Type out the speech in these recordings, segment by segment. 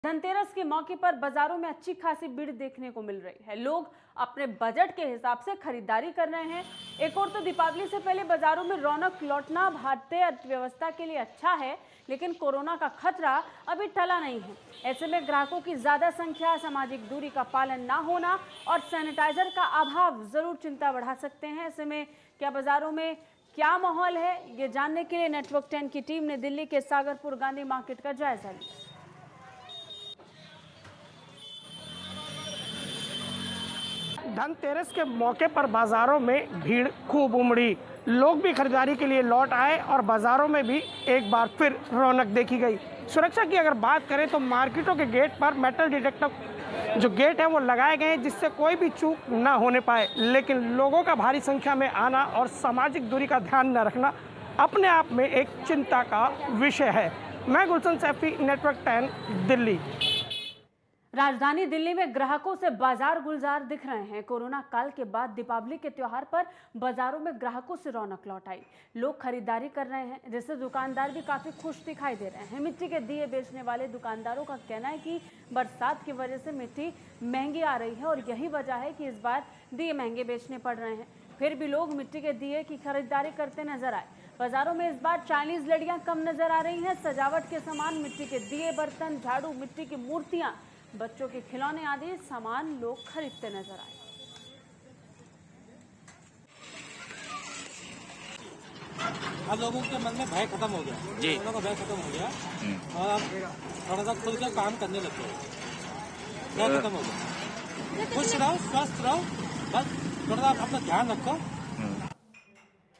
धनतेरस के मौके पर बाजारों में अच्छी खासी भीड़ देखने को मिल रही है। लोग अपने बजट के हिसाब से खरीदारी कर रहे हैं। एक और तो दीपावली से पहले बाजारों में रौनक लौटना भारतीय अर्थव्यवस्था के लिए अच्छा है, लेकिन कोरोना का खतरा अभी टला नहीं है। ऐसे में ग्राहकों की ज्यादा संख्या, सामाजिक दूरी का पालन ना होना और सैनिटाइजर का अभाव जरूर चिंता बढ़ा सकते हैं। ऐसे में क्या बाजारों में क्या माहौल है, ये जानने के लिए नेटवर्क 10 की टीम ने दिल्ली के सागरपुर गांधी मार्केट का जायजा लिया। धनतेरस के मौके पर बाजारों में भीड़ खूब उमड़ी। लोग भी खरीदारी के लिए लौट आए और बाजारों में भी एक बार फिर रौनक देखी गई। सुरक्षा की अगर बात करें तो मार्केटों के गेट पर मेटल डिटेक्टर जो गेट है वो लगाए गए हैं, जिससे कोई भी चूक ना होने पाए। लेकिन लोगों का भारी संख्या में आना और सामाजिक दूरी का ध्यान न रखना अपने आप में एक चिंता का विषय है। मैं गुलशन सैफी, नेटवर्क 10, दिल्ली। राजधानी दिल्ली में ग्राहकों से बाजार गुलजार दिख रहे हैं। कोरोना काल के बाद दीपावली के त्योहार पर बाजारों में ग्राहकों से रौनक लौट आई। लोग खरीदारी कर रहे हैं, जिससे दुकानदार भी काफी खुश दिखाई दे रहे हैं। मिट्टी के दिए बेचने वाले दुकानदारों का कहना है कि बरसात की वजह से मिट्टी महंगी आ रही है और यही वजह है कि इस बार दिए महंगे बेचने पड़ रहे हैं। फिर भी लोग मिट्टी के दिए की खरीदारी करते नजर आए। बाजारों में इस बार चाइनीज लड़ियां कम नजर आ रही हैं। सजावट के सामान, मिट्टी के दिए, बर्तन, झाड़ू, मिट्टी की मूर्तियां, बच्चों के खिलौने आदि सामान लोग खरीदते नजर आए। अब लोगों के मन में भय खत्म हो गया जी। लोगों का भय खत्म हो गया और अब थोड़ा सा खुल कर काम करने लग गए। भय खत्म हो गया। खुश रहो, स्वस्थ रहो, बस थोड़ा सा अपना ध्यान रखो।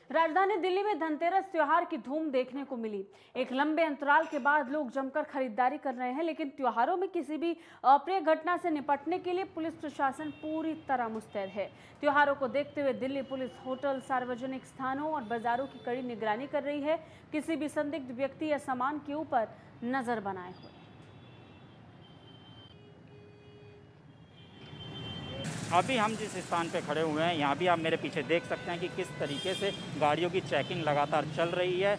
राजधानी दिल्ली में धनतेरस त्योहार की धूम देखने को मिली। एक लंबे अंतराल के बाद लोग जमकर खरीदारी कर रहे हैं, लेकिन त्योहारों में किसी भी अप्रिय घटना से निपटने के लिए पुलिस प्रशासन पूरी तरह मुस्तैद है। त्योहारों को देखते हुए दिल्ली पुलिस होटल, सार्वजनिक स्थानों और बाजारों की कड़ी निगरानी कर रही है। किसी भी संदिग्ध व्यक्ति या सामान के ऊपर नजर बनाए हुए। अभी हम जिस स्थान पे खड़े हुए हैं, यहाँ भी आप मेरे पीछे देख सकते हैं कि किस तरीके से गाड़ियों की चेकिंग लगातार चल रही है।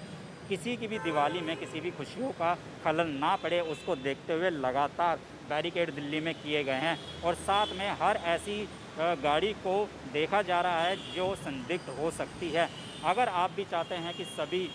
किसी की भी दिवाली में किसी भी खुशियों का खलल ना पड़े, उसको देखते हुए लगातार बैरिकेड दिल्ली में किए गए हैं और साथ में हर ऐसी गाड़ी को देखा जा रहा है जो संदिग्ध हो सकती है। अगर आप भी चाहते हैं कि सभी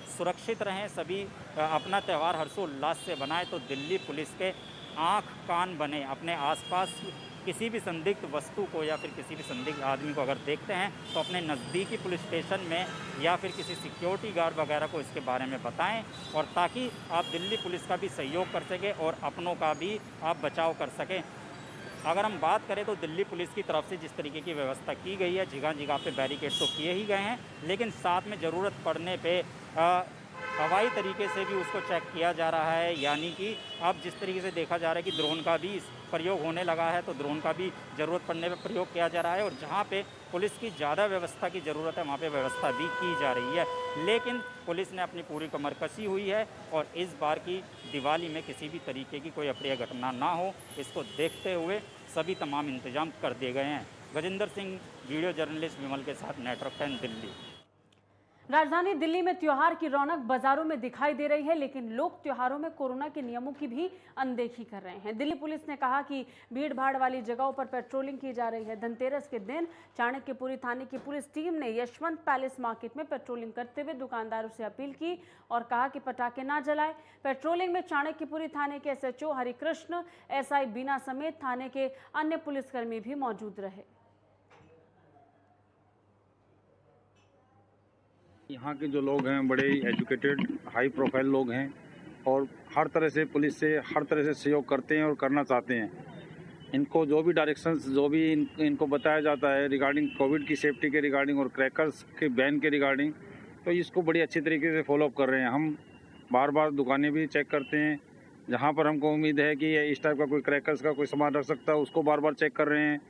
सुरक्षित रहें, सभी अपना त्यौहार हर्षोल्लास से बनाएं, तो दिल्ली पुलिस के आँख कान बने। अपने आसपास किसी भी संदिग्ध वस्तु को या फिर किसी भी संदिग्ध आदमी को अगर देखते हैं तो अपने नज़दीकी पुलिस स्टेशन में या फिर किसी सिक्योरिटी गार्ड वगैरह को इसके बारे में बताएं, और ताकि आप दिल्ली पुलिस का भी सहयोग कर सकें और अपनों का भी आप बचाव कर सकें। अगर हम बात करें तो दिल्ली पुलिस की तरफ से जिस तरीके की व्यवस्था की गई है, जगह जगह पे बैरिकेड तो किए ही गए हैं, लेकिन साथ में ज़रूरत पड़ने पे हवाई तरीके से भी उसको चेक किया जा रहा है। यानी कि अब जिस तरीके से देखा जा रहा है कि ड्रोन का भी प्रयोग होने लगा है, तो ड्रोन का भी ज़रूरत पड़ने पर प्रयोग किया जा रहा है और जहाँ पे पुलिस की ज़्यादा व्यवस्था की ज़रूरत है वहाँ पे व्यवस्था भी की जा रही है। लेकिन पुलिस ने अपनी पूरी कमर कसी हुई है और इस बार की दिवाली में किसी भी तरीके की कोई अप्रिय घटना ना हो, इसको देखते हुए सभी तमाम इंतजाम कर दिए गए हैं। गजेंद्र सिंह, वीडियो जर्नलिस्ट विमल के साथ, नेटवर्क 10, दिल्ली। राजधानी दिल्ली में त्योहार की रौनक बाजारों में दिखाई दे रही है, लेकिन लोग त्योहारों में कोरोना के नियमों की भी अनदेखी कर रहे हैं। दिल्ली पुलिस ने कहा कि भीड़ भाड़ वाली जगहों पर पेट्रोलिंग की जा रही है। धनतेरस के दिन चाणक्यपुरी थाने की पुलिस टीम ने यशवंत पैलेस मार्केट में पेट्रोलिंग करते हुए दुकानदारों से अपील की और कहा कि पटाखे ना जलाएं। पेट्रोलिंग में चाणक्यपुरी थाने के SHO हरिकृष्ण, SI बीना समेत थाने के अन्य पुलिसकर्मी भी मौजूद रहे। यहाँ के जो लोग हैं बड़े एजुकेटेड, हाई प्रोफाइल लोग हैं और हर तरह से पुलिस से हर तरह से सहयोग करते हैं और करना चाहते हैं। इनको जो भी डायरेक्शंस जो भी इनको बताया जाता है रिगार्डिंग कोविड की सेफ्टी के रिगार्डिंग और क्रैकर्स के बैन के रिगार्डिंग, तो इसको बड़ी अच्छी तरीके से फॉलोअप कर रहे हैं। हम बार बार दुकानें भी चेक करते हैं, जहाँ पर हमको उम्मीद है कि इस टाइप का कोई क्रैकर्स का कोई सामान रख सकता है उसको बार बार चेक कर रहे हैं।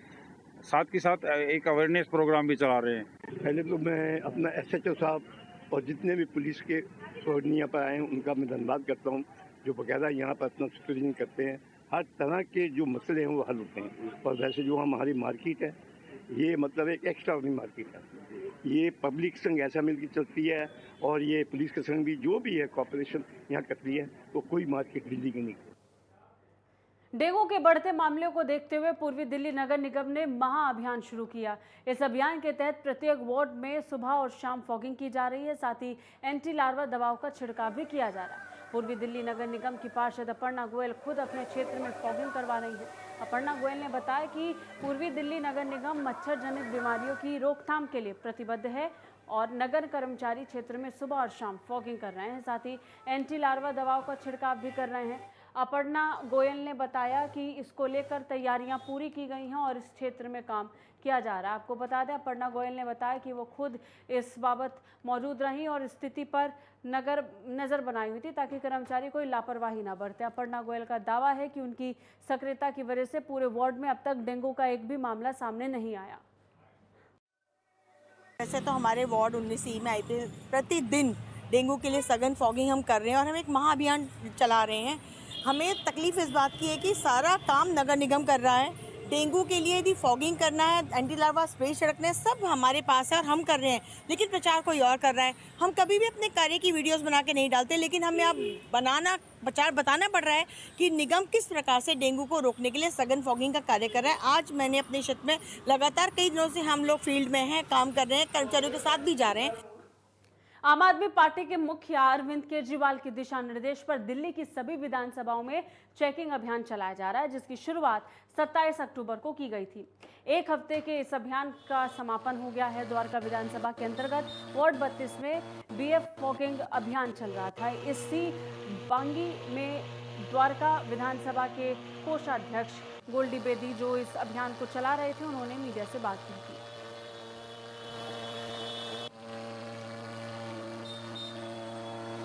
साथ के साथ एक अवेयरनेस प्रोग्राम भी चला रहे हैं। पहले तो मैं अपना SHO साहब और जितने भी पुलिस के यहाँ पर आए हैं उनका मैं धन्यवाद करता हूँ, जो बकायदा यहाँ पर अपना सुपरविजन करते हैं। हर तरह के जो मसले हैं वो हल होते हैं। और वैसे जो हमारी मार्केट है ये मतलब एक एक्स्ट्रा मार्केट है। ये पब्लिक संग ऐसा मिलकर चलती है और ये पुलिस के संग भी जो भी है कॉपरेशन यहाँ करती है, तो कोई मार्केट दिल्ली की नहीं। डेंगू के बढ़ते मामलों को देखते हुए पूर्वी दिल्ली नगर निगम ने महाअभियान शुरू किया। इस अभियान के तहत प्रत्येक वार्ड में सुबह और शाम फॉगिंग की जा रही है, साथ ही एंटी लार्वा दवाओं का छिड़काव भी किया जा रहा है। पूर्वी दिल्ली नगर निगम की पार्षद अपर्णा गोयल खुद अपने क्षेत्र में फॉगिंग करवा रही है। अपर्णा गोयल ने बताया कि पूर्वी दिल्ली नगर निगम मच्छर जनित बीमारियों की रोकथाम के लिए प्रतिबद्ध है और नगर कर्मचारी क्षेत्र में सुबह और शाम फॉगिंग कर रहे हैं, साथ ही एंटी लार्वा दवाओं का छिड़काव भी कर रहे हैं। अपर्णा गोयल ने बताया कि इसको लेकर तैयारियां पूरी की गई हैं और इस क्षेत्र में काम किया जा रहा है। आपको बता दें, अपर्णा गोयल ने बताया कि वो खुद इस बाबत मौजूद रही और स्थिति पर नज़र बनाई हुई थी ताकि कर्मचारी कोई लापरवाही ना बरते। अपर्णा गोयल का दावा है कि उनकी सक्रियता की वजह से पूरे वार्ड में अब तक डेंगू का एक भी मामला सामने नहीं आया। वैसे तो हमारे वार्ड 19 में आए प्रतिदिन डेंगू के लिए सघन फॉगिंग हम कर रहे हैं और हम एक महाअभियान चला रहे हैं। हमें तकलीफ इस बात की है कि सारा काम नगर निगम कर रहा है। डेंगू के लिए यदि फॉगिंग करना है, एंटी लार्वा स्प्रे छिड़कने, सब हमारे पास है और हम कर रहे हैं, लेकिन प्रचार कोई और कर रहा है। हम कभी भी अपने कार्य की वीडियोस बना के नहीं डालते, लेकिन हमें अब प्रचार बताना पड़ रहा है कि निगम किस प्रकार से डेंगू को रोकने के लिए सघन फॉगिंग का कार्य कर रहा है। आज मैंने अपने क्षेत्र में लगातार कई दिनों से हम लोग फील्ड में हैं, काम कर रहे हैं, कर्मचारियों के साथ भी जा रहे हैं। आम आदमी पार्टी के मुखिया अरविंद केजरीवाल के दिशा निर्देश पर दिल्ली की सभी विधानसभाओं में चेकिंग अभियान चलाया जा रहा है, जिसकी शुरुआत 27 अक्टूबर को की गई थी। एक हफ्ते के इस अभियान का समापन हो गया है। द्वारका विधानसभा के अंतर्गत वार्ड 32 में बीएफ फॉगिंग अभियान चल रहा था। इसी बांगी में द्वारका विधानसभा के कोषाध्यक्ष गोल्डी बेदी, जो इस अभियान को चला रहे थे, उन्होंने मीडिया से बात की थी।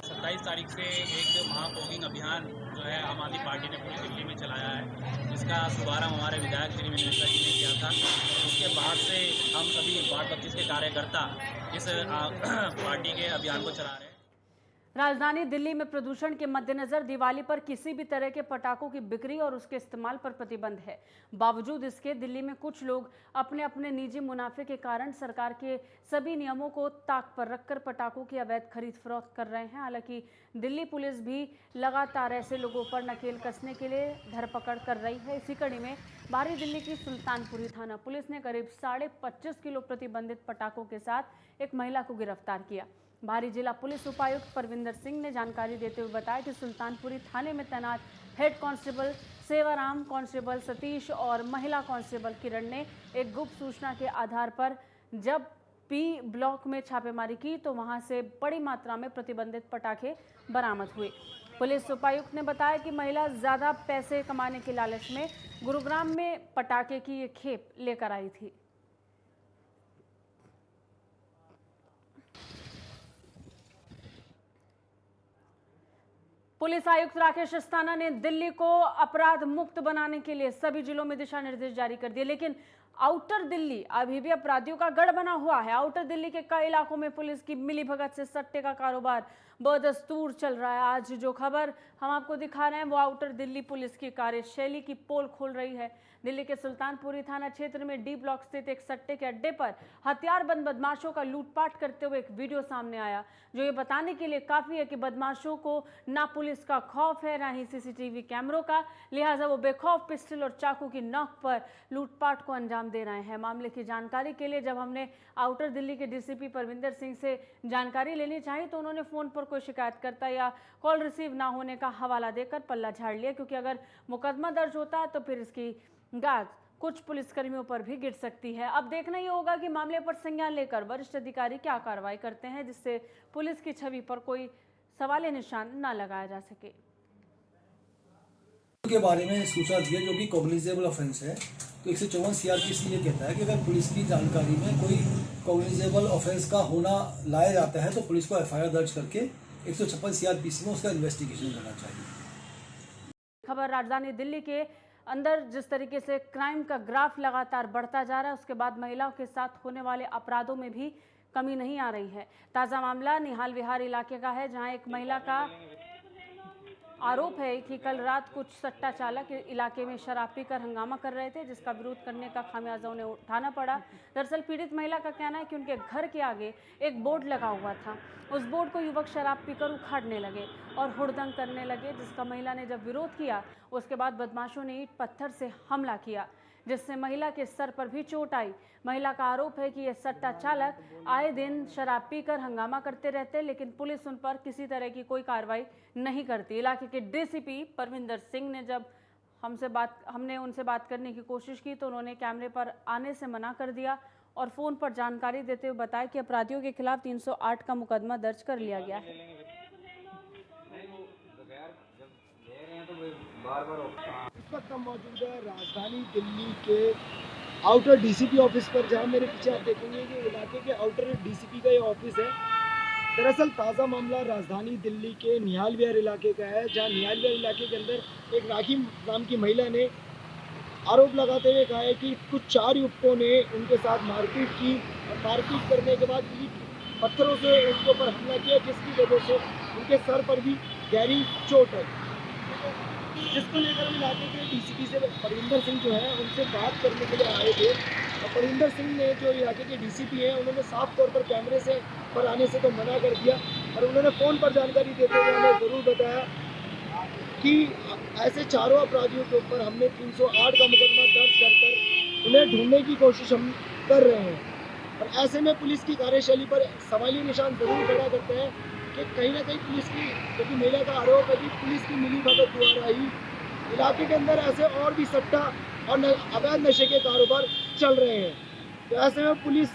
27 तारीख से एक महाफॉगिंग अभियान जो है आम आदमी पार्टी ने पूरी दिल्ली में चलाया है, जिसका शुभारंभ हमारे विधायक श्री मिश्रा जी ने किया था। उसके बाद से हम सभी वार्ड 32 के कार्यकर्ता इस पार्टी के अभियान को चला रहे हैं। राजधानी दिल्ली में प्रदूषण के मद्देनजर दिवाली पर किसी भी तरह के पटाखों की बिक्री और उसके इस्तेमाल पर प्रतिबंध है। बावजूद इसके दिल्ली में कुछ लोग अपने अपने निजी मुनाफे के कारण सरकार के सभी नियमों को ताक पर रखकर पटाखों की अवैध खरीद फरोख्त कर रहे हैं। हालांकि दिल्ली पुलिस भी लगातार ऐसे लोगों पर नकेल कसने के लिए धरपकड़ कर रही है। इसी कड़ी में बाहरी दिल्ली की सुल्तानपुरी थाना पुलिस ने करीब 25.5 किलो प्रतिबंधित पटाखों के साथ एक महिला को गिरफ्तार किया। बाहरी जिला पुलिस उपायुक्त परविंदर सिंह ने जानकारी देते हुए बताया कि सुल्तानपुरी थाने में तैनात head constable Sewaram, constable Satish और महिला कांस्टेबल किरण ने एक गुप्त सूचना के आधार पर जब पी ब्लॉक में छापेमारी की तो वहां से बड़ी मात्रा में प्रतिबंधित पटाखे बरामद हुए। पुलिस उपायुक्त ने बताया कि महिला ज्यादा पैसे कमाने के लालच में गुरुग्राम में पटाखे की ये खेप लेकर आई थी। पुलिस आयुक्त राकेश अस्थाना ने दिल्ली को अपराध मुक्त बनाने के लिए सभी जिलों में दिशा निर्देश जारी कर दिए, लेकिन आउटर दिल्ली अभी भी अपराधियों का गढ़ बना हुआ है। आउटर दिल्ली के कई इलाकों में पुलिस की मिलीभगत से सट्टे का कारोबार बदस्तूर चल रहा है। आज जो खबर हम आपको दिखा रहे हैं वो आउटर दिल्ली पुलिस की कार्यशैली की पोल खोल रही है। दिल्ली के सुल्तानपुरी थाना क्षेत्र में डी ब्लॉक स्थित एक सट्टे के अड्डे पर हथियारबंद बदमाशों का लूटपाट करते हुए एक वीडियो सामने आया, जो ये बताने के लिए काफी है कि बदमाशों को ना पुलिस का खौफ है ना ही सीसीटीवी कैमरों का, लिहाजा वो बेखौफ पिस्टल और चाकू की नोक पर लूटपाट को अंजाम दे रहे हैं। मामले की जानकारी के लिए जब हमने आउटर दिल्ली के डीसीपी परविंदर सिंह से जानकारी लेनी चाही तो उन्होंने फोन पर कोई शिकायतकर्ता या कॉल रिसीव ना होने का हवाला देकर पल्ला झाड़ लिया, क्योंकि अगर मुकदमा दर्ज होता है तो फिर इसकी गाज कुछ पुलिसकर्मियों पर भी गिर सकती है। अब देखना ये होगा कि मामले पर संज्ञान लेकर वरिष्ठ अधिकारी क्या कार्रवाई करते हैं, जिससे पुलिस की छवि पर कोई सवालिया निशान न लगाया जा सके। के बारे में सूचना दी है जो कि कॉग्निजेबल ऑफेंस है, तो 154 सीआरपीसी ये कहता है कि अगर पुलिस की जानकारी में कोई कॉग्निजेबल ऑफेंस का होना लाया जाता है तो पुलिस को एफआईआर दर्ज करके 156 सीआरपीसी में उसका इन्वेस्टिगेशन करना चाहिए। खबर राजधानी दिल्ली के अंदर जिस तरीके से क्राइम का ग्राफ लगातार बढ़ता जा रहा है, उसके बाद महिलाओं के साथ होने वाले अपराधों में भी कमी नहीं आ रही है। ताज़ा मामला निहाल विहार इलाके का है, जहां एक महिला का आरोप है कि कल रात कुछ सट्टा चालक इलाके में शराब पीकर हंगामा कर रहे थे, जिसका विरोध करने का खामियाजा उन्हें उठाना पड़ा। दरअसल पीड़ित महिला का कहना है कि उनके घर के आगे एक बोर्ड लगा हुआ था। उस बोर्ड को युवक शराब पीकर उखाड़ने लगे और हुड़दंग करने लगे, जिसका महिला ने जब विरोध किया उसके बाद बदमाशों ने ईंट पत्थर से हमला किया, जिससे महिला के सर पर भी चोट आई। महिला का आरोप है कि ये सट्टा चालक आए दिन शराब पीकर हंगामा करते रहते, लेकिन पुलिस उन पर किसी तरह की कोई कार्रवाई नहीं करती। इलाके के डीसीपी परविंदर सिंह ने जब हमने उनसे बात करने की कोशिश की तो उन्होंने कैमरे पर आने से मना कर दिया और फोन पर जानकारी देते हुए बताया कि अपराधियों के खिलाफ 308 का मुकदमा दर्ज कर लिया गया है। इस वक्त हम मौजूद है राजधानी दिल्ली के आउटर डीसीपी ऑफिस पर, जहां मेरे पीछे आप देखेंगे कि इलाके के आउटर डीसीपी का ये ऑफिस है। दरअसल ताज़ा मामला राजधानी दिल्ली के निहाल विहार इलाके का है, जहां निहाल विहार इलाके के अंदर एक राखी नाम की महिला ने आरोप लगाते हुए कहा है कि कुछ 4 युवकों ने उनके साथ मारपीट की और मारपीट करने के बाद पत्थरों से उनके ऊपर हमला किया, जिसकी वजह से उनके सर पर भी गहरी चोट है। जिसको लेकर हम इलाके के डीसीपी से परविंदर सिंह जो है उनसे बात करने के लिए आए थे, और परविंदर सिंह ने जो इलाके के डीसीपी हैं उन्होंने साफ तौर पर कैमरे से पर आने से तो मना कर दिया, और उन्होंने फ़ोन पर जानकारी देते हुए हमें ज़रूर बताया कि ऐसे चारों अपराधियों के ऊपर हमने 308 का मुकदमा दर्ज कर उन्हें ढूंढने की कोशिश हम कर रहे हैं। और ऐसे में पुलिस की कार्यशैली पर सवालिया निशान ज़रूर खड़ा करते हैं कि कहीं ना कहीं पुलिस की, क्योंकि महिला का आरोप है कि पुलिस की मिलीभगत द्वारा ही इलाके के अंदर ऐसे और भी सट्टा और अवैध नशे के कारोबार चल रहे हैं। तो ऐसे में पुलिस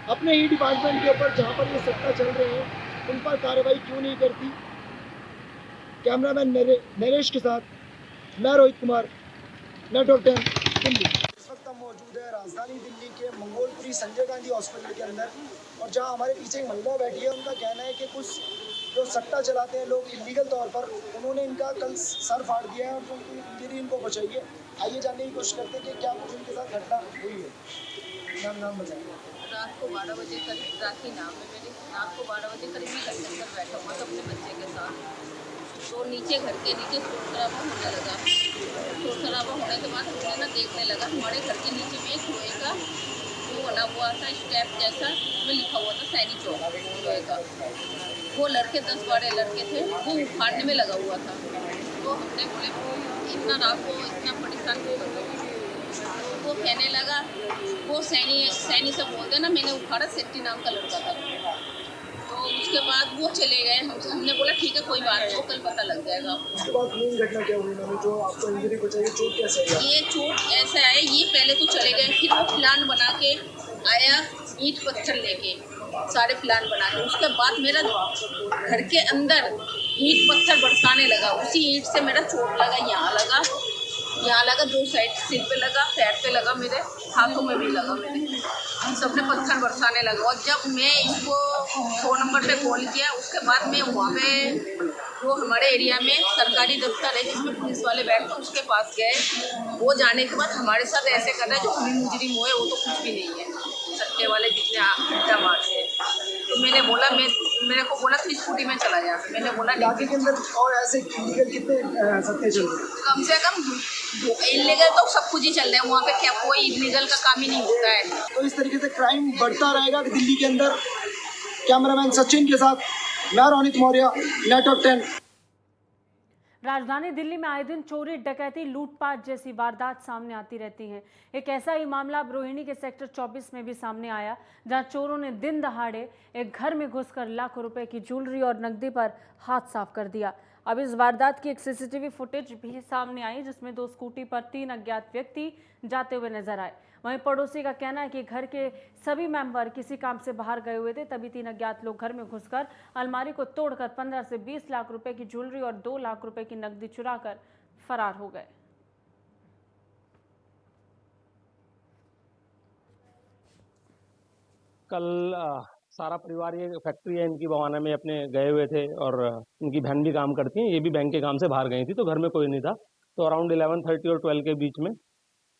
अपने ही डिपार्टमेंट के ऊपर जहां पर ये सट्टा चल रहे हैं उन पर कार्रवाई क्यों नहीं करती। कैमरामैन नरेश के साथ मैं रोहित कुमार, नेटवर्क 10 दिल्ली। इस वक्त हम मौजूद है राजधानी दिल्ली के मंगोलपुरी संजय गांधी हॉस्पिटल के अंदर, और जहां हमारे पीछे एक महिला बैठी है। उनका कहना है कि कुछ जो सट्टा चलाते हैं लोग इलीगल तौर पर, उन्होंने इनका कल सर फाड़ दिया है और जो इंजरी इनको बचाई है। आइए जानने की कोशिश करते हैं कि क्या कुछ उनके साथ घटना हुई है। नाम बताइए। रात को 12 बजे करीब, राखी नाम है मेरी, रात को 12 बजे करीब मैं घर के अंदर बैठा हुआ था अपने बच्चे के साथ। तो नीचे घर के नीचे शोर शराबा होने लगा। शोर शराबा होने के बाद हमने ना देखने लगा, हमारे घर के नीचे में एक लोहे का वो बना हुआ था स्टेप जैसा, में लिखा हुआ था सैनी चौक लोहे का। वो लड़के 10-12 लड़के थे, वो उखाड़ने में लगा हुआ था। तो हमने बोले वो इतना रात को इतना परेशान क्यों कर रहे हो। वो कहने लगा, वो सैनी से बोलते ना, मैंने उखाड़ा, सेट्टी नाम का लड़का था। तो उसके बाद वो चले गए। हमने बोला ठीक है कोई बात नहीं, कल पता लग जाएगा। उसके बाद मेन घटना क्या हुई ना, जो आपको इंजरी बचाई, चोट कैसे आई? ये चोट ऐसे आए, ये पहले तो चले गए, फिर वो प्लान बना के आया ईंट पत्थर लेके, सारे प्लान बना के। उसके बाद मेरा घर के अंदर ईंट पत्थर बरसाने लगा। उसी ईंट से मेरा चोट लगा, यहाँ लगा 2 साइड, सिर पे लगा, पैर पे लगा, मेरे हाथों में भी लगा। मेरे सबने पत्थर बरसाने लगा। और जब मैं इसको 100 नंबर पे कॉल किया, उसके बाद मैं वहाँ पे जो हमारे एरिया में सरकारी दफ्तर है जिसमें पुलिस वाले बैठते हैं, उसके पास गए। वो जाने के बाद हमारे साथ ऐसे कर रहे हैं जो हमें मुजरिम हुए, वो तो कुछ भी नहीं है। सट्टे वाले जितने अड्डा मारते हैं। तो मैंने बोला, मेरे को बोला कि स्कूटी में चला जा। मैंने बोला इलाके के अंदर और ऐसे इलीगल कितने सट्टे चल रहे हैं? कम से कम इलीगल तो सब कुछ ही चल रहा है वहाँ पे, क्या कोई इलीगल का काम ही नहीं होता है। तो इस तरीके से क्राइम बढ़ता रहेगा दिल्ली के अंदर। कैमरामैन सचिन के साथ मैं रोहित मौर्य, नेटवर्क 10। राजधानी दिल्ली में आए दिन चोरी, डकैती, लूटपाट जैसी वारदात सामने आती रहती हैं। एक ऐसा ही मामला अब रोहिणी के सेक्टर 24 में भी सामने आया, जहां चोरों ने दिन दहाड़े एक घर में घुसकर लाखों रुपए की ज्वेलरी और नकदी पर हाथ साफ कर दिया। अब इस वारदात की एक सीसीटीवी फुटेज भी सामने आई, जिसमें 2 स्कूटी पर 3 अज्ञात व्यक्ति जाते हुए नजर आए। वहीं पड़ोसी का कहना है कि घर के सभी मेंबर किसी काम से बाहर गए हुए थे, तभी 3 अज्ञात लोग घर में घुसकर अलमारी को तोड़कर 15 से 20 लाख रुपए की ज्वेलरी और 2 लाख रुपए की नकदी चुराकर फरार हो गए। कल सारा परिवार, ये फैक्ट्री है इनकी बवाना में, अपने गए हुए थे और इनकी बहन भी काम करती हैं, ये भी बैंक के काम से बाहर गई थी, तो घर में कोई नहीं था। तो अराउंड 11:30 और 12 के बीच में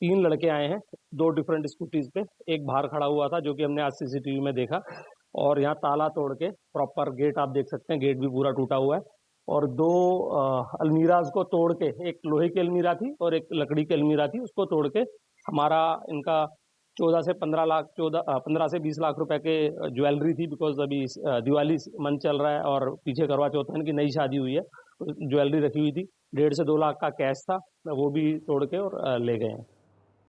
3 लड़के आए हैं 2 डिफरेंट स्कूटीज पे। एक बाहर खड़ा हुआ था जो कि हमने आज सीसीटीवी में देखा, और यहाँ ताला तोड़ के प्रॉपर गेट आप देख सकते हैं, गेट भी पूरा टूटा हुआ है, और 2 अलमीराज को तोड़ के, एक लोहे की अलमीरा थी और एक लकड़ी की अलमीरा थी, उसको तोड़ के हमारा इनका 14 से 20 लाख रुपए के ज्वेलरी थी। बिकॉज अभी दिवाली मंथ चल रहा है और पीछे करवा चौथ है, इनकी नई शादी हुई है, तो ज्वेलरी रखी हुई थी। 1.5 से 2 लाख का कैश था, वो भी तोड़ के और ले गए हैं।